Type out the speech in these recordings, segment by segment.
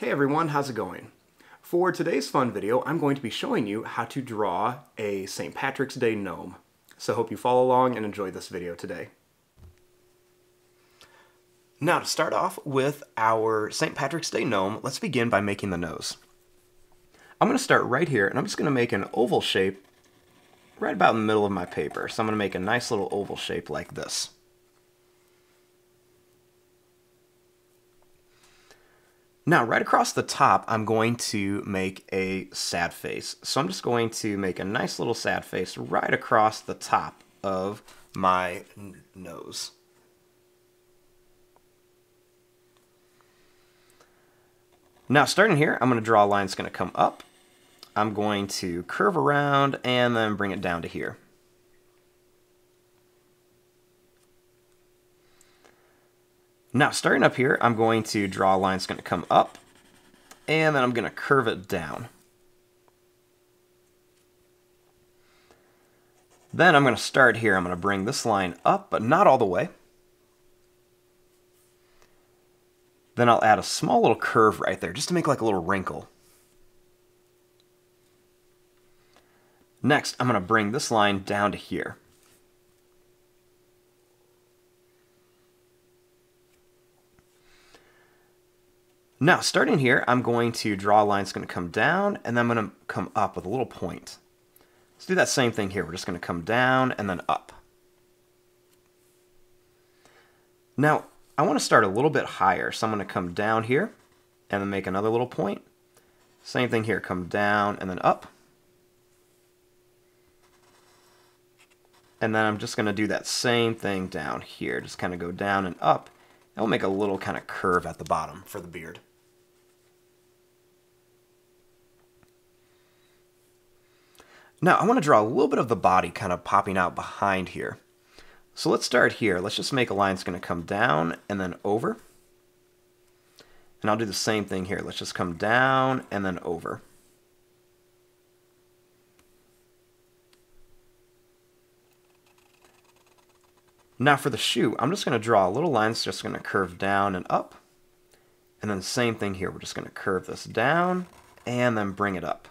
Hey everyone, how's it going? For today's fun video, I'm going to be showing you how to draw a St. Patrick's Day gnome. So hope you follow along and enjoy this video today. Now to start off with our St. Patrick's Day gnome, let's begin by making the nose. I'm going to start right here and I'm just going to make an oval shape right about in the middle of my paper. So I'm going to make a nice little oval shape like this. Now, right across the top, I'm going to make a sad face. So I'm just going to make a nice little sad face right across the top of my nose. Now, starting here, I'm going to draw a line that's going to come up. I'm going to curve around and then bring it down to here. Now, starting up here, I'm going to draw a line that's going to come up, and then I'm going to curve it down. Then I'm going to start here. I'm going to bring this line up, but not all the way. Then I'll add a small little curve right there, just to make like a little wrinkle. Next, I'm going to bring this line down to here. Now, starting here, I'm going to draw a line that's going to come down, and then I'm going to come up with a little point. Let's do that same thing here. We're just going to come down and then up. Now, I want to start a little bit higher, so I'm going to come down here and then make another little point. Same thing here, come down and then up. And then I'm just going to do that same thing down here. Just kind of go down and up, and we'll make a little kind of curve at the bottom for the beard. Now, I want to draw a little bit of the body kind of popping out behind here. So let's start here. Let's just make a line that's going to come down and then over. And I'll do the same thing here. Let's just come down and then over. Now for the shoe, I'm just going to draw a little line that's just going to curve down and up. And then the same thing here. We're just going to curve this down and then bring it up.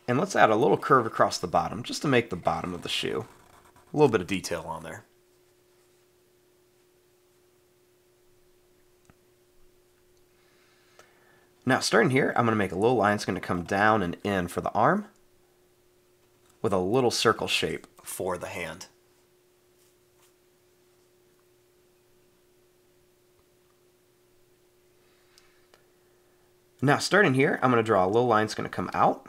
And let's add a little curve across the bottom, just to make the bottom of the shoe. A little bit of detail on there. Now, starting here, I'm going to make a little line that's going to come down and in for the arm, with a little circle shape for the hand. Now, starting here, I'm going to draw a little line that's going to come out.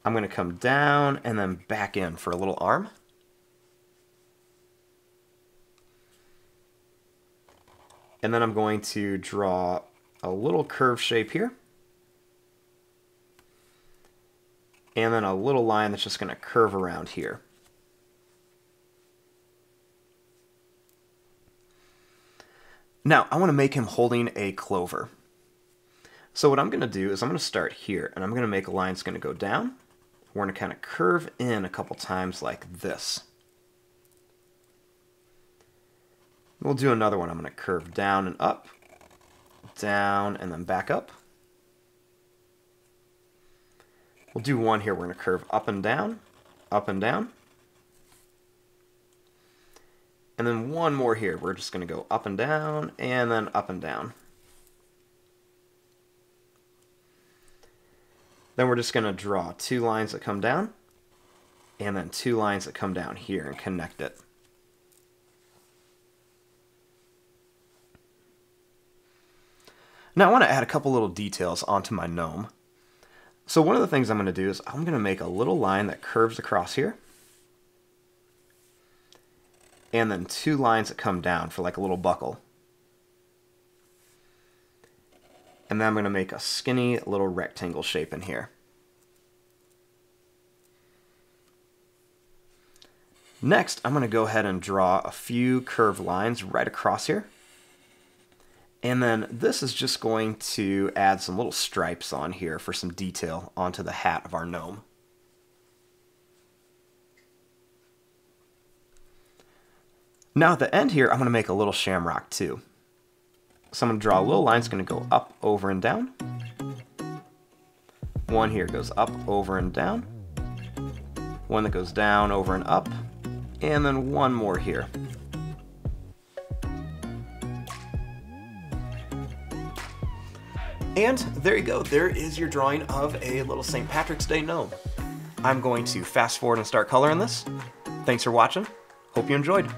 I'm going to come down and then back in for a little arm. And then I'm going to draw a little curve shape here. And then a little line that's just going to curve around here. Now, I want to make him holding a clover. So what I'm going to do is I'm going to start here, and I'm going to make a line that's going to go down. We're going to kind of curve in a couple times like this. We'll do another one. I'm going to curve down and up, down, and then back up. We'll do one here. We're going to curve up and down, up and down. And then one more here. We're just going to go up and down, and then up and down. Then we're just going to draw two lines that come down, and then two lines that come down here and connect it. Now I want to add a couple little details onto my gnome. So one of the things I'm going to do is I'm going to make a little line that curves across here, and then two lines that come down for like a little buckle. And then I'm going to make a skinny little rectangle shape in here. Next, I'm going to go ahead and draw a few curved lines right across here. And then this is just going to add some little stripes on here for some detail onto the hat of our gnome. Now at the end here, I'm going to make a little shamrock too. So I'm going to draw a little line. It's going to go up, over, and down. One here goes up, over, and down. One that goes down, over, and up. And then one more here. And there you go. There is your drawing of a little St. Patrick's Day gnome. I'm going to fast forward and start coloring this. Thanks for watching. Hope you enjoyed.